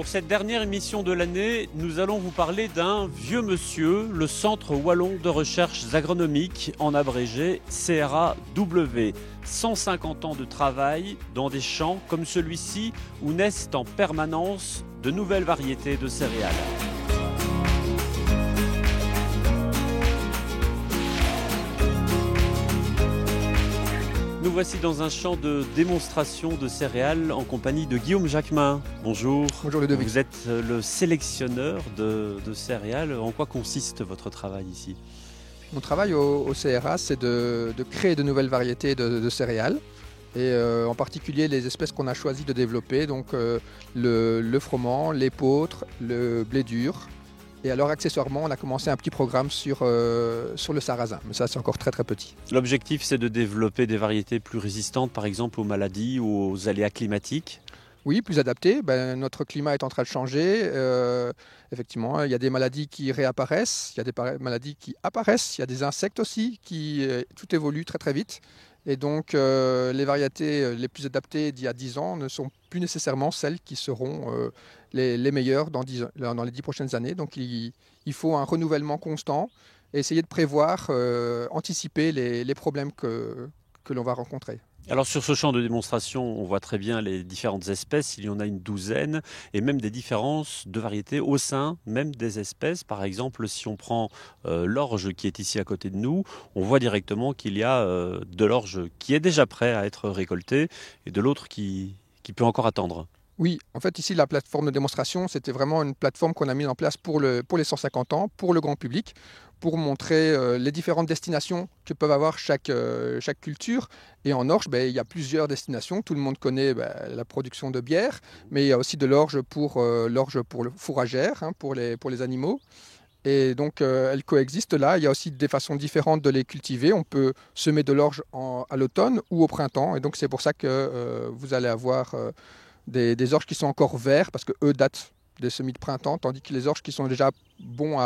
Pour cette dernière émission de l'année, nous allons vous parler d'un vieux monsieur, le Centre Wallon de Recherches Agronomiques, en abrégé CRAW. 150 ans de travail dans des champs comme celui-ci où naissent en permanence de nouvelles variétés de céréales. Nous voici dans un champ de démonstration de céréales en compagnie de Guillaume Jacquemin. Bonjour. Bonjour Ludovic. Vous êtes le sélectionneur de céréales. En quoi consiste votre travail ici ? Mon travail au CRA, c'est de créer de nouvelles variétés de céréales et en particulier les espèces qu'on a choisi de développer, donc le froment, l'épeautre, le blé dur. Et alors accessoirement, on a commencé un petit programme sur le sarrasin, mais ça c'est encore très très petit. L'objectif, c'est de développer des variétés plus résistantes, par exemple aux maladies ou aux aléas climatiques. Oui, plus adapté. Notre climat est en train de changer. Effectivement, il y a des maladies qui réapparaissent, il y a des maladies qui apparaissent, il y a des insectes aussi, tout évolue très très vite. Et donc les variétés les plus adaptées d'il y a 10 ans ne sont plus nécessairement celles qui seront les meilleures dans les 10 prochaines années. Donc il faut un renouvellement constant et essayer de prévoir, anticiper les problèmes que l'on va rencontrer. Alors sur ce champ de démonstration, on voit très bien les différentes espèces, il y en a une douzaine, et même des différences de variétés au sein même des espèces. Par exemple, si on prend l'orge qui est ici à côté de nous, on voit directement qu'il y a de l'orge qui est déjà prêt à être récolté et de l'autre qui peut encore attendre. Oui, en fait ici la plateforme de démonstration, c'était vraiment une plateforme qu'on a mise en place pour les 150 ans, pour le grand public, pour montrer les différentes destinations que peuvent avoir chaque culture. Et en orge, il y a plusieurs destinations. Tout le monde connaît la production de bière, mais il y a aussi de l'orge pour le fourragère, pour les animaux. Et donc elles coexistent là. Il y a aussi des façons différentes de les cultiver. On peut semer de l'orge à l'automne ou au printemps. Et donc c'est pour ça que vous allez avoir des orges qui sont encore verts, parce qu'eux datent des semis de printemps, tandis que les orges qui sont déjà bons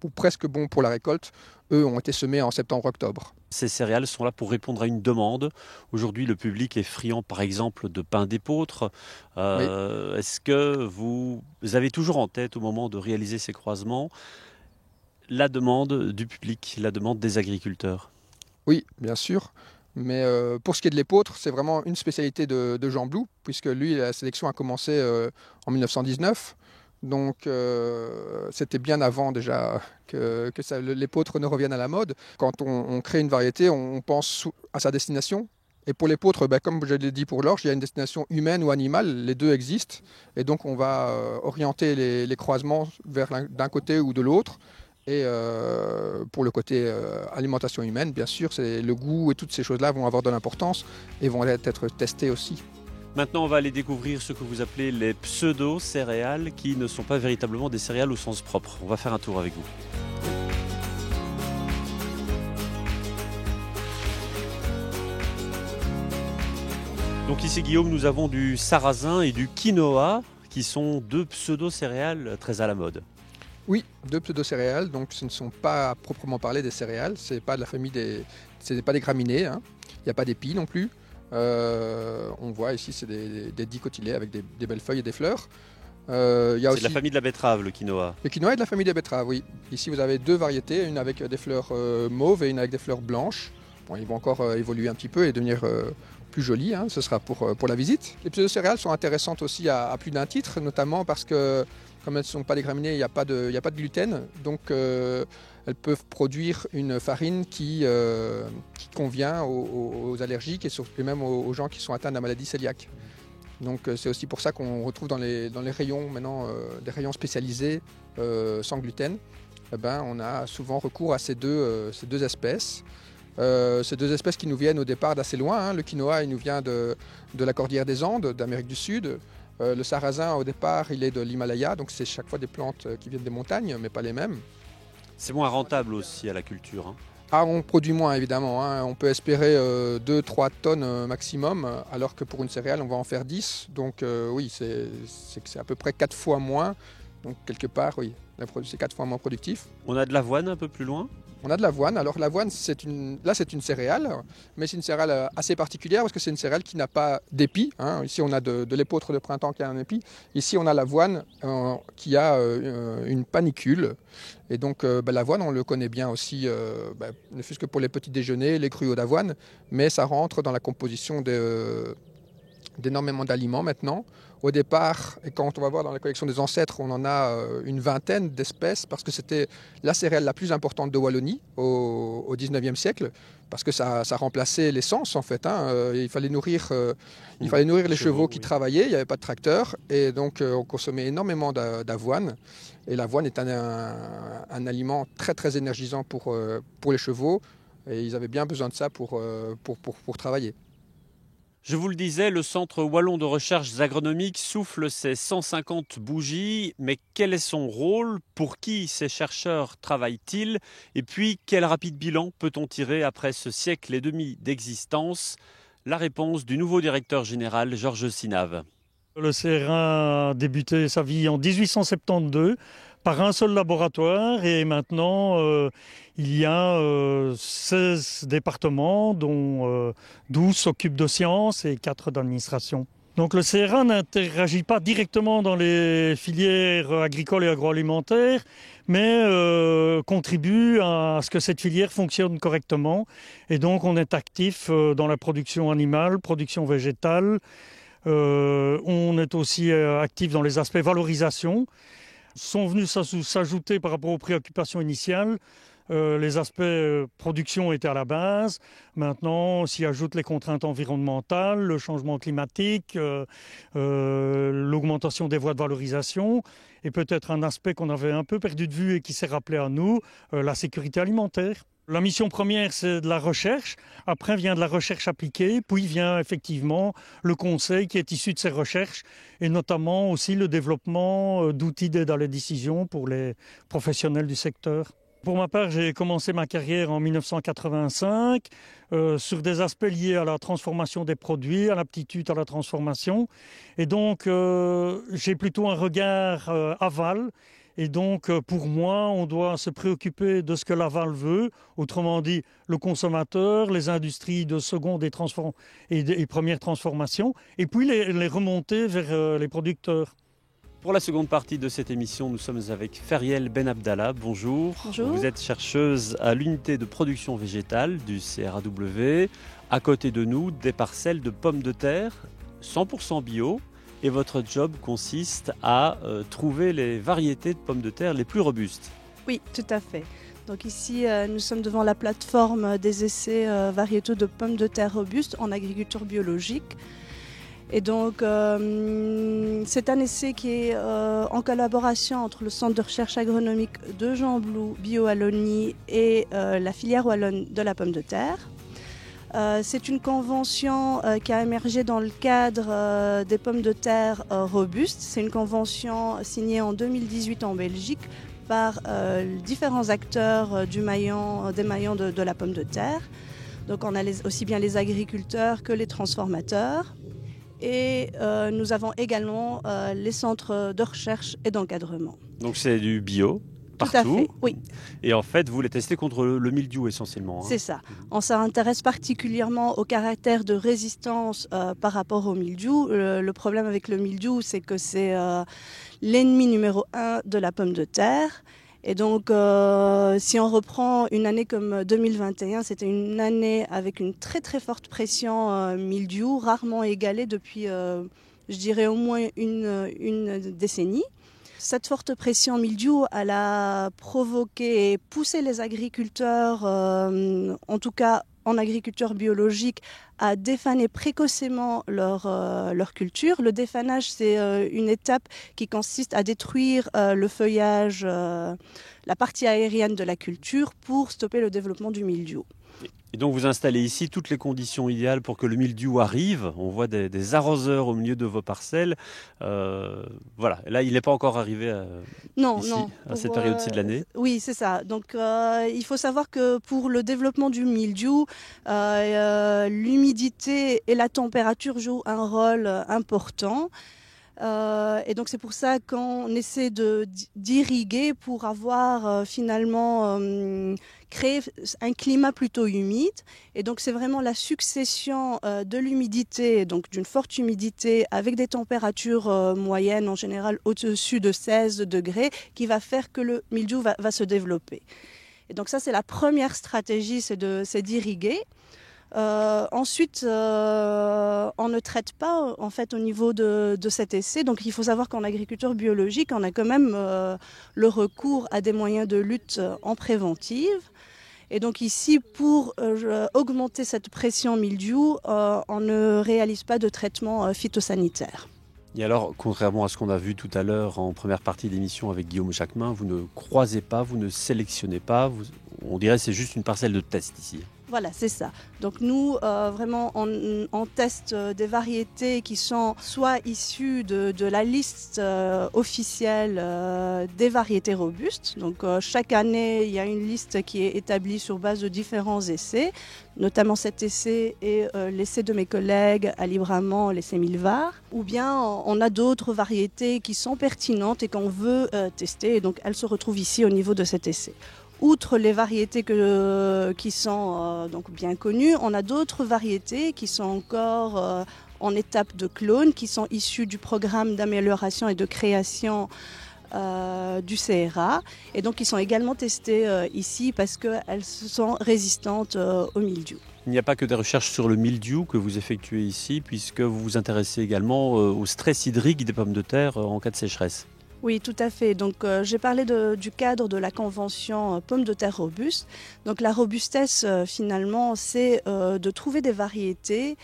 ou presque bons pour la récolte, eux ont été semés en septembre-octobre. Ces céréales sont là pour répondre à une demande. Aujourd'hui, le public est friand, par exemple, de pain d'épeautre. Oui. Est-ce que vous avez toujours en tête, au moment de réaliser ces croisements, la demande du public, la demande des agriculteurs ? Oui, bien sûr. Mais pour ce qui est de l'épeautre, c'est vraiment une spécialité de Jean Blou, puisque lui, la sélection a commencé en 1919. Donc c'était bien avant déjà que l'épeautre ne revienne à la mode. Quand on crée une variété, on pense à sa destination. Et pour l'épeautre, comme je l'ai dit pour l'orge, il y a une destination humaine ou animale, les deux existent. Et donc on va orienter les croisements vers d'un côté ou de l'autre. Et pour le côté alimentation humaine, bien sûr, c'est le goût et toutes ces choses-là vont avoir de l'importance et vont être testées aussi. Maintenant, on va aller découvrir ce que vous appelez les pseudo-céréales, qui ne sont pas véritablement des céréales au sens propre. On va faire un tour avec vous. Donc ici, Guillaume, nous avons du sarrasin et du quinoa, qui sont deux pseudo-céréales très à la mode. Oui, deux pseudo-céréales, donc ce ne sont pas à proprement parler des céréales, c'est pas de la famille c'est pas des graminées, hein. Il n'y a pas d'épis non plus. On voit ici, c'est des dicotyléas avec des belles feuilles et des fleurs. C'est de la famille de la betterave, le quinoa. Le quinoa est de la famille des betteraves, oui. Ici, vous avez deux variétés, une avec des fleurs mauves et une avec des fleurs blanches. Bon, ils vont encore évoluer un petit peu et devenir plus jolis, hein. Ce sera pour la visite. Les pseudo-céréales sont intéressantes aussi à plus d'un titre, notamment parce que comme elles ne sont pas des graminées, il n'y a pas de gluten, donc elles peuvent produire une farine qui convient aux allergiques et même aux gens qui sont atteints de la maladie cœliaque. Donc c'est aussi pour ça qu'on retrouve dans les rayons maintenant des rayons spécialisés sans gluten. On a souvent recours à ces deux espèces. Ces deux espèces qui nous viennent au départ d'assez loin, hein. Le quinoa, il nous vient de la cordillère des Andes, d'Amérique du Sud. Le sarrasin, au départ, il est de l'Himalaya, donc c'est chaque fois des plantes qui viennent des montagnes, mais pas les mêmes. C'est moins rentable aussi à la culture, hein. Ah, on produit moins évidemment, hein. On peut espérer 2-3 tonnes maximum, alors que pour une céréale, on va en faire 10. Donc oui, c'est à peu près 4 fois moins Donc quelque part, oui, c'est 4 fois moins productif. On a de l'avoine un peu plus loin. On a de l'avoine. Alors l'avoine, c'est une céréale, mais c'est une céréale assez particulière parce que c'est une céréale qui n'a pas d'épi. Ici, on a de l'épeautre de printemps qui a un épi. Ici, on a l'avoine qui a une panicule. Et donc l'avoine, on le connaît bien aussi, ne fût-ce que pour les petits déjeuners, les gruaux d'avoine, mais ça rentre dans la composition d'énormément d'aliments maintenant. Au départ, et quand on va voir dans la collection des ancêtres, on en a une vingtaine d'espèces parce que c'était la céréale la plus importante de Wallonie au 19e siècle, parce que ça remplaçait l'essence en fait. Il fallait nourrir les chevaux qui travaillaient, il n'y avait pas de tracteur, et donc on consommait énormément d'avoine. Et l'avoine est un aliment très très énergisant pour les chevaux, et ils avaient bien besoin de ça pour travailler. Je vous le disais, le Centre Wallon de recherches agronomiques souffle ses 150 bougies, mais quel est son rôle? Pour qui ces chercheurs travaillent-ils? Et puis, quel rapide bilan peut-on tirer après ce siècle et demi d'existence? La réponse du nouveau directeur général, Georges Sinave. Le CRA a débuté sa vie en 1872 par un seul laboratoire et maintenant il y a 16 départements dont 12 s'occupent de sciences et 4 d'administration. Donc le CRA n'interagit pas directement dans les filières agricoles et agroalimentaires, mais contribue à ce que cette filière fonctionne correctement. Et donc on est actif dans la production animale, production végétale. On est aussi actif dans les aspects valorisation. Sont venus s'ajouter par rapport aux préoccupations initiales. Les aspects production étaient à la base. Maintenant, s'y ajoutent les contraintes environnementales, le changement climatique, l'augmentation des voies de valorisation et peut-être un aspect qu'on avait un peu perdu de vue et qui s'est rappelé à nous, la sécurité alimentaire. La mission première, c'est de la recherche. Après vient de la recherche appliquée, puis vient effectivement le conseil qui est issu de ces recherches et notamment aussi le développement d'outils d'aide à la décision pour les professionnels du secteur. Pour ma part, j'ai commencé ma carrière en 1985 sur des aspects liés à la transformation des produits, à l'aptitude à la transformation. Et donc, j'ai plutôt un regard aval. Et donc, pour moi, on doit se préoccuper de ce que l'aval veut, autrement dit, le consommateur, les industries de seconde et première transformation, et puis les remonter vers les producteurs. Pour la seconde partie de cette émission, nous sommes avec Feriel Benabdallah. Bonjour. Bonjour. Vous êtes chercheuse à l'unité de production végétale du CRAW. À côté de nous, des parcelles de pommes de terre 100% bio. Et votre job consiste à trouver les variétés de pommes de terre les plus robustes. Oui, tout à fait. Donc ici, nous sommes devant la plateforme des essais variétaux de pommes de terre robustes en agriculture biologique. Et donc, c'est un essai qui est en collaboration entre le Centre de recherche agronomique de Gembloux, Bio-Wallonie et la filière wallonne de la pomme de terre. C'est une convention qui a émergé dans le cadre des pommes de terre robustes. C'est une convention signée en 2018 en Belgique par différents acteurs des maillons de la pomme de terre. Donc on a aussi bien les agriculteurs que les transformateurs. Et nous avons également les centres de recherche et d'encadrement. Donc c'est du bio? Tout à fait, oui. Et en fait, vous les testez contre le mildiou essentiellement. C'est ça. On s'intéresse particulièrement au caractère de résistance par rapport au mildiou. Le problème avec le mildiou, c'est que c'est l'ennemi numéro 1 de la pomme de terre. Et donc, si on reprend une année comme 2021, c'était une année avec une très très forte pression mildiou, rarement égalée depuis, je dirais, au moins une décennie. Cette forte pression mildiou, elle a provoqué et poussé les agriculteurs, en tout cas en agriculture biologique, à défaner précocement leur culture. Le défanage, c'est une étape qui consiste à détruire le feuillage, la partie aérienne de la culture pour stopper le développement du mildiou. Et donc vous installez ici toutes les conditions idéales pour que le mildiou arrive. On voit des arroseurs au milieu de vos parcelles. Voilà, là il n'est pas encore arrivé à cette période-ci de l'année. Oui, c'est ça. Donc il faut savoir que pour le développement du mildiou, l'humidité et la température jouent un rôle important. Et donc c'est pour ça qu'on essaie d'irriguer pour avoir finalement créé un climat plutôt humide. Et donc c'est vraiment la succession de l'humidité, donc d'une forte humidité avec des températures moyennes en général au-dessus de 16 degrés qui va faire que le mildiou va se développer. Et donc ça c'est la première stratégie, c'est d'irriguer. Ensuite, on ne traite pas en fait au niveau de cet essai. Donc il faut savoir qu'en agriculture biologique, on a quand même le recours à des moyens de lutte en préventive. Et donc ici, pour augmenter cette pression mildiou, on ne réalise pas de traitement phytosanitaire. Et alors, contrairement à ce qu'on a vu tout à l'heure en première partie d'émission avec Guillaume Jacquemin, vous ne croisez pas, vous ne sélectionnez pas, on dirait que c'est juste une parcelle de test ici. Voilà, c'est ça. Donc nous, vraiment, on teste des variétés qui sont soit issues de la liste officielle des variétés robustes. Donc chaque année, il y a une liste qui est établie sur base de différents essais, notamment cet essai et l'essai de mes collègues Ali Brahman, l'essai Milvar. Ou bien on a d'autres variétés qui sont pertinentes et qu'on veut tester. Et donc elles se retrouvent ici au niveau de cet essai. Outre les variétés qui sont donc bien connues, on a d'autres variétés qui sont encore en étape de clone, qui sont issues du programme d'amélioration et de création du CRA, et donc qui sont également testées ici parce qu'elles sont résistantes au mildiou. Il n'y a pas que des recherches sur le mildiou que vous effectuez ici, puisque vous vous intéressez également au stress hydrique des pommes de terre en cas de sécheresse. Oui, tout à fait. Donc, j'ai parlé du cadre de la convention pommes de terre robustes. Donc, la robustesse, finalement, c'est de trouver des variétés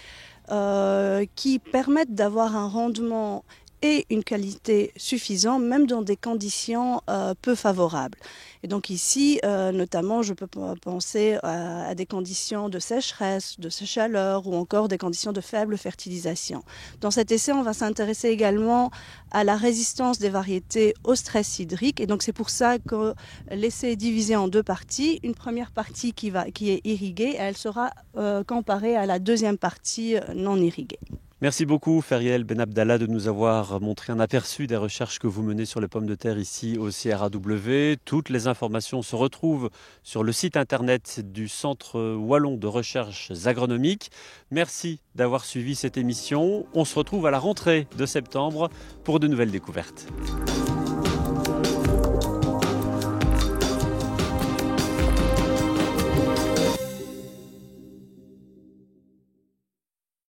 qui permettent d'avoir un rendement et une qualité suffisante, même dans des conditions peu favorables. Et donc ici, notamment, je peux penser à des conditions de sécheresse, de chaleur ou encore des conditions de faible fertilisation. Dans cet essai, on va s'intéresser également à la résistance des variétés au stress hydrique. Et donc c'est pour ça que l'essai est divisé en deux parties. Une première partie qui est irriguée, et elle sera comparée à la deuxième partie non irriguée. Merci beaucoup Feriel Benabdallah de nous avoir montré un aperçu des recherches que vous menez sur les pommes de terre ici au CRAW. Toutes les informations se retrouvent sur le site internet du Centre Wallon de recherches agronomiques. Merci d'avoir suivi cette émission. On se retrouve à la rentrée de septembre pour de nouvelles découvertes.